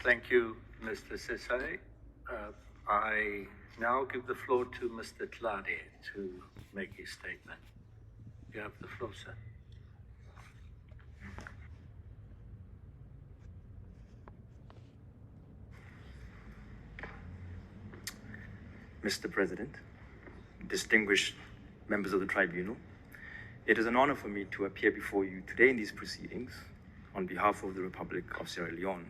Thank you, Mr. Sisay. I now give the floor to Mr. Tladi to make his statement. You have the floor, sir. Mr. President, distinguished members of the Tribunal, it is an honor for me to appear before you today in these proceedings on behalf of the Republic of Sierra Leone.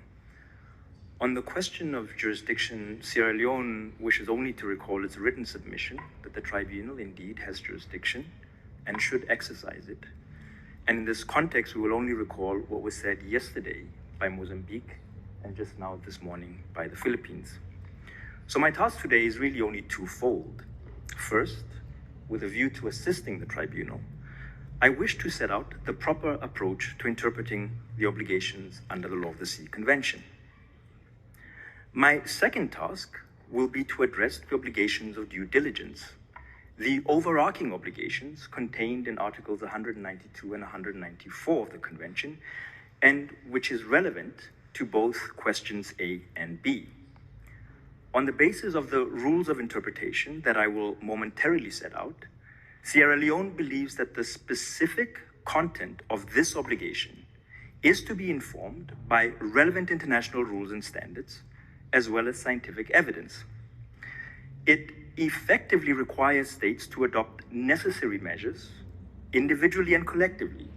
On the question of jurisdiction, Sierra Leone wishes only to recall its written submission that the Tribunal indeed has jurisdiction and should exercise it. And in this context, we will only recall what was said yesterday by Mozambique and just now this morning by the Philippines. So my task today is really only twofold. First, with a view to assisting the Tribunal, I wish to set out the proper approach to interpreting the obligations under the Law of the Sea Convention. My second task will be to address the obligations of due diligence, the overarching obligations contained in Articles 192 and 194 of the Convention, and which is relevant to both questions A and B. On the basis of the rules of interpretation that I will momentarily set out, Sierra Leone believes that the specific content of this obligation is to be informed by relevant international rules and standards, as well as scientific evidence. It effectively requires states to adopt necessary measures, individually and collectively,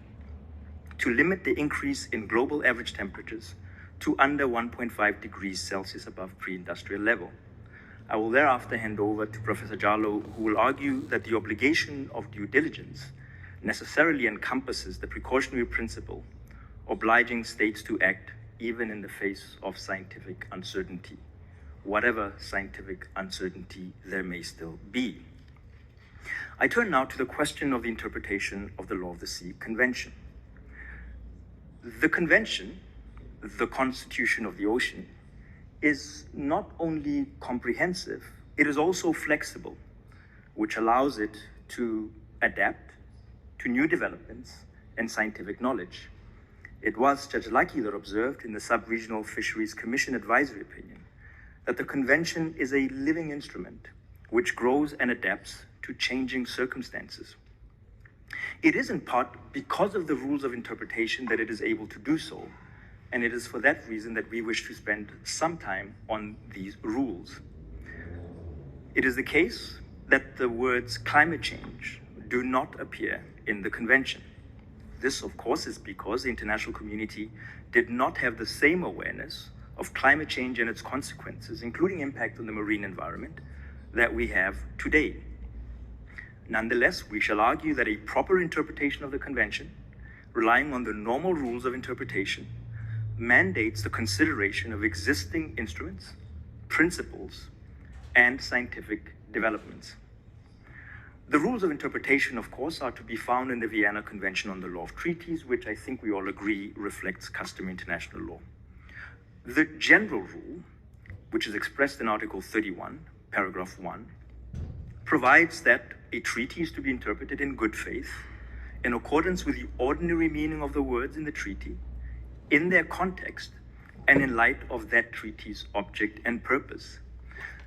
to limit the increase in global average temperatures to under 1.5 degrees Celsius above pre-industrial level. I will thereafter hand over to Professor Jallo, who will argue that the obligation of due diligence necessarily encompasses the precautionary principle, obliging states to act even in the face of scientific uncertainty, whatever scientific uncertainty there may still be. I turn now to the question of the interpretation of the Law of the Sea Convention. The Convention, the Constitution of the Ocean, is not only comprehensive, it is also flexible, which allows it to adapt to new developments and scientific knowledge. It was Judge Lucky that observed in the Sub-Regional Fisheries Commission advisory opinion that the Convention is a living instrument which grows and adapts to changing circumstances. It is in part because of the rules of interpretation that it is able to do so, and it is for that reason that we wish to spend some time on these rules. It is the case that the words climate change do not appear in the Convention. This, of course, is because the international community did not have the same awareness of climate change and its consequences, including impact on the marine environment, that we have today. Nonetheless, we shall argue that a proper interpretation of the Convention, relying on the normal rules of interpretation, mandates the consideration of existing instruments, principles, and scientific developments. The rules of interpretation, of course, are to be found in the Vienna Convention on the Law of Treaties, which I think we all agree reflects customary international law. The general rule, which is expressed in Article 31, paragraph 1, provides that a treaty is to be interpreted in good faith, in accordance with the ordinary meaning of the words in the treaty, in their context, and in light of that treaty's object and purpose.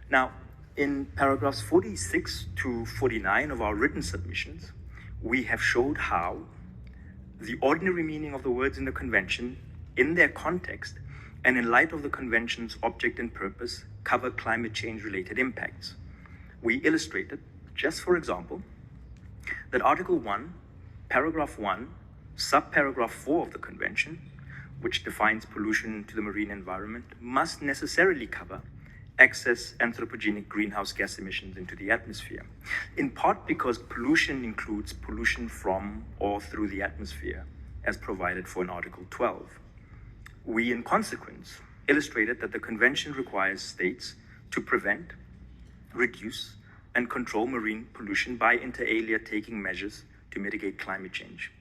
Now, in paragraphs 46 to 49 of our written submissions, we have showed how the ordinary meaning of the words in the Convention, in their context, and in light of the Convention's object and purpose, cover climate change-related impacts. We illustrated, just for example, that Article 1, Paragraph 1, Subparagraph 4 of the Convention, which defines pollution to the marine environment, must necessarily cover excess anthropogenic greenhouse gas emissions into the atmosphere, in part because pollution includes pollution from or through the atmosphere, as provided for in Article 12. We, in consequence, illustrated that the Convention requires states to prevent, reduce, and control marine pollution by inter alia taking measures to mitigate climate change.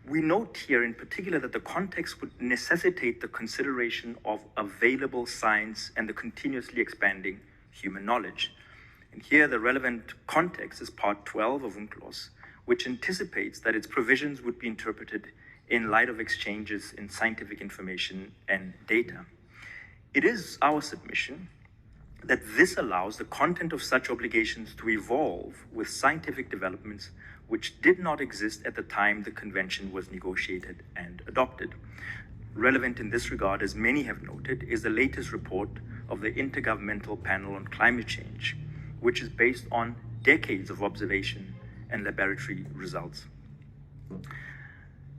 We note here in particular that the context would necessitate the consideration of available science and the continuously expanding human knowledge. And here the relevant context is Part 12 of ITLOS, which anticipates that its provisions would be interpreted in light of exchanges in scientific information and data. It is our submission that this allows the content of such obligations to evolve with scientific developments which did not exist at the time the convention was negotiated and adopted. Relevant in this regard, as many have noted, is the latest report of the Intergovernmental Panel on Climate Change, which is based on decades of observation and laboratory results.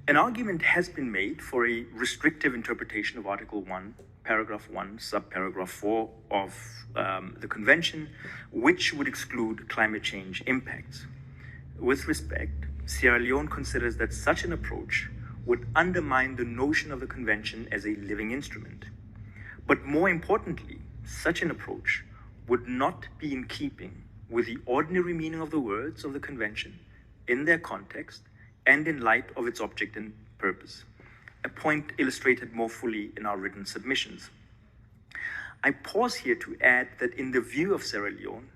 An argument has been made for a restrictive interpretation of Article 1, Paragraph 1, Subparagraph 4 of the Convention, which would exclude climate change impacts. With respect, Sierra Leone considers that such an approach would undermine the notion of the Convention as a living instrument. But more importantly, such an approach would not be in keeping with the ordinary meaning of the words of the Convention in their context and in light of its object and purpose, a point illustrated more fully in our written submissions. I pause here to add that in the view of Sierra Leone,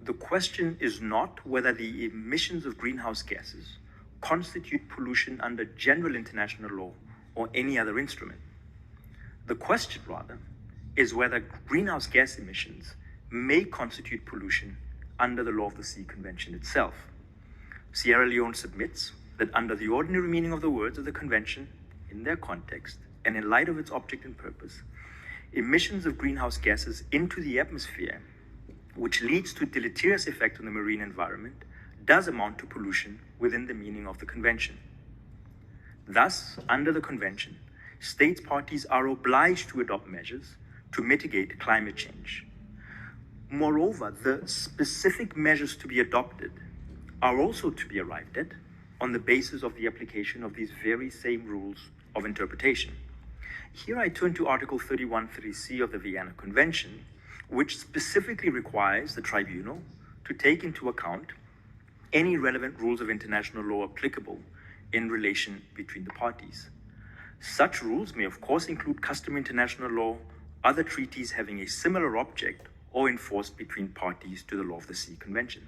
the question is not whether the emissions of greenhouse gases constitute pollution under general international law or any other instrument. The question, rather, is whether greenhouse gas emissions may constitute pollution under the Law of the Sea Convention itself. Sierra Leone submits that under the ordinary meaning of the words of the Convention, in their context, and in light of its object and purpose, emissions of greenhouse gases into the atmosphere, which leads to deleterious effect on the marine environment, does amount to pollution within the meaning of the Convention. Thus, under the Convention, states parties are obliged to adopt measures to mitigate climate change. Moreover, the specific measures to be adopted are also to be arrived at on the basis of the application of these very same rules of interpretation. Here I turn to Article 31.3c of the Vienna Convention, which specifically requires the Tribunal to take into account any relevant rules of international law applicable in relation between the parties. Such rules may of course include customary international law, other treaties having a similar object, or enforced between parties to the Law of the Sea Convention.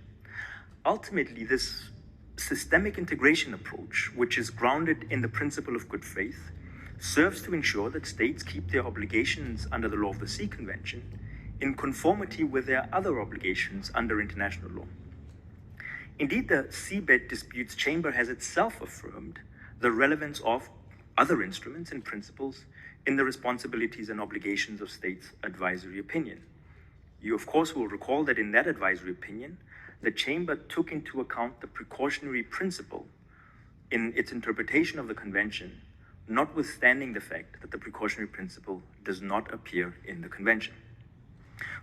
Ultimately, this systemic integration approach, which is grounded in the principle of good faith, serves to ensure that states keep their obligations under the Law of the Sea Convention in conformity with their other obligations under international law. Indeed, the Seabed Disputes Chamber has itself affirmed the relevance of other instruments and principles in the responsibilities and obligations of states' advisory opinion. You, of course, will recall that in that advisory opinion, the Chamber took into account the precautionary principle in its interpretation of the Convention, notwithstanding the fact that the precautionary principle does not appear in the Convention.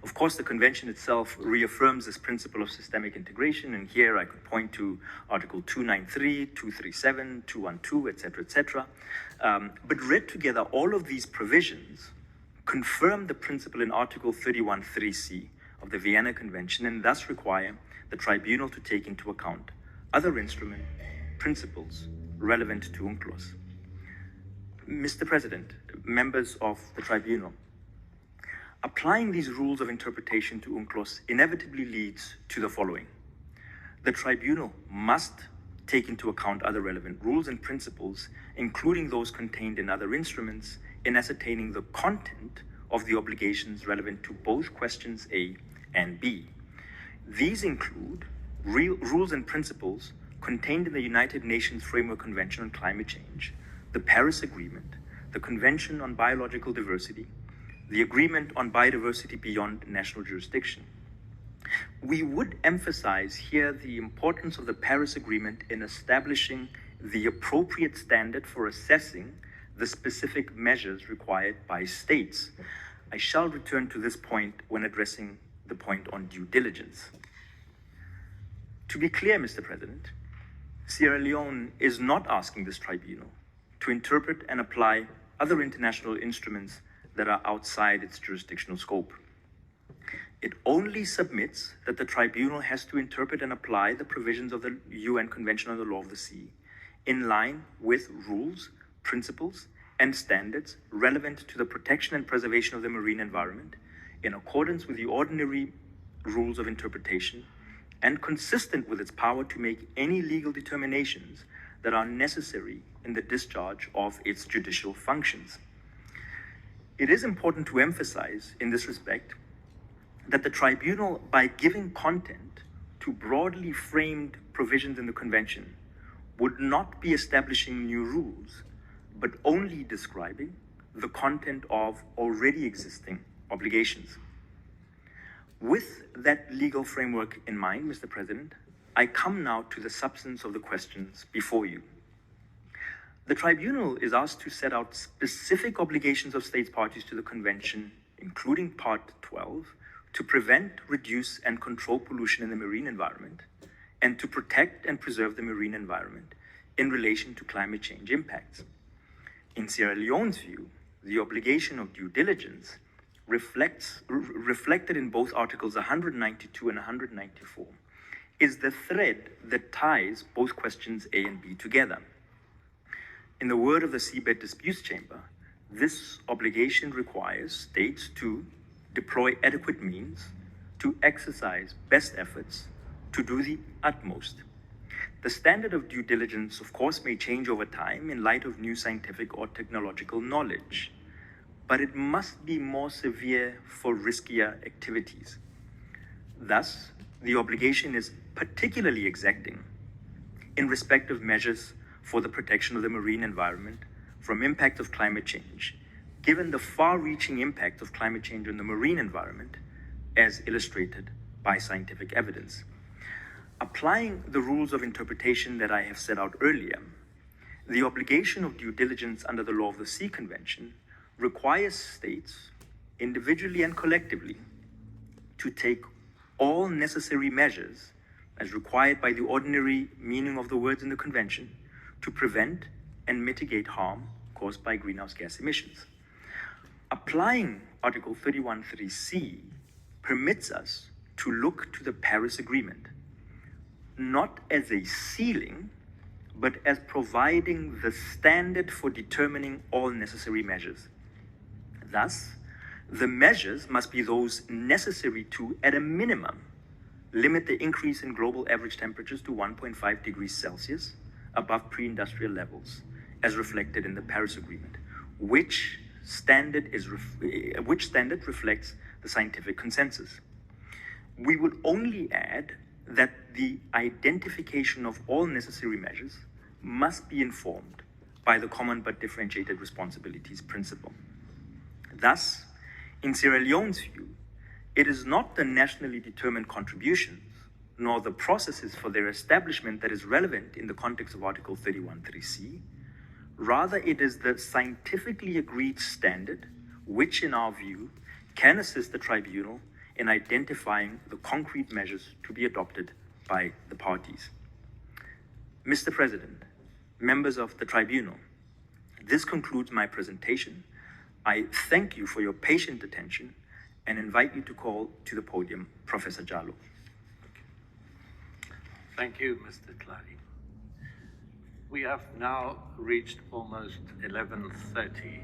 Of course, the Convention itself reaffirms this principle of systemic integration, and here I could point to Article 293, 237, 212, etc. But read together, all of these provisions confirm the principle in Article 31.3c of the Vienna Convention, and thus require the Tribunal to take into account other instrument principles relevant to UNCLOS. Mr. President, members of the Tribunal, applying these rules of interpretation to UNCLOS inevitably leads to the following. The Tribunal must take into account other relevant rules and principles, including those contained in other instruments, in ascertaining the content of the obligations relevant to both questions A and B. These include rules and principles contained in the United Nations Framework Convention on Climate Change, the Paris Agreement, the Convention on Biological Diversity, the Agreement on Biodiversity Beyond National Jurisdiction. We would emphasize here the importance of the Paris Agreement in establishing the appropriate standard for assessing the specific measures required by states. I shall return to this point when addressing the point on due diligence. To be clear, Mr. President, Sierra Leone is not asking this tribunal to interpret and apply other international instruments that are outside its jurisdictional scope. It only submits that the tribunal has to interpret and apply the provisions of the UN Convention on the Law of the Sea in line with rules, principles, and standards relevant to the protection and preservation of the marine environment in accordance with the ordinary rules of interpretation and consistent with its power to make any legal determinations that are necessary in the discharge of its judicial functions. it is important to emphasize in this respect that the tribunal, by giving content to broadly framed provisions in the Convention, would not be establishing new rules, but only describing the content of already existing obligations. With that legal framework in mind, Mr. President, I come now to the substance of the questions before you. The Tribunal is asked to set out specific obligations of states parties to the Convention, including Part 12, to prevent, reduce, and control pollution in the marine environment, and to protect and preserve the marine environment in relation to climate change impacts. In Sierra Leone's view, the obligation of due diligence reflected in both Articles 192 and 194 is the thread that ties both questions A and B together. In the word of the Seabed Disputes Chamber, this obligation requires states to deploy adequate means, to exercise best efforts, to do the utmost. The standard of due diligence, of course, may change over time in light of new scientific or technological knowledge, but it must be more severe for riskier activities. Thus, the obligation is particularly exacting in respect of measures for the protection of the marine environment from impact of climate change, given the far-reaching impact of climate change on the marine environment, as illustrated by scientific evidence. Applying the rules of interpretation that I have set out earlier, the obligation of due diligence under the Law of the Sea Convention requires states, individually and collectively, to take all necessary measures as required by the ordinary meaning of the words in the Convention to prevent and mitigate harm caused by greenhouse gas emissions. Applying Article 31.3c permits us to look to the Paris Agreement, not as a ceiling, but as providing the standard for determining all necessary measures. Thus, the measures must be those necessary to, at a minimum, limit the increase in global average temperatures to 1.5 degrees Celsius above pre-industrial levels, as reflected in the Paris Agreement, which standard reflects the scientific consensus. We would only add that the identification of all necessary measures must be informed by the common but differentiated responsibilities principle. Thus, in Sierra Leone's view, it is not the nationally determined contributions nor the processes for their establishment that is relevant in the context of Article 31.3c. Rather, it is the scientifically agreed standard which, in our view, can assist the tribunal in identifying the concrete measures to be adopted by the parties. Mr. President, members of the tribunal, this concludes my presentation. I thank you for your patient attention and invite you to call to the podium Professor Jalo. Thank you, Mr. Tladi. We have now reached almost 11:30.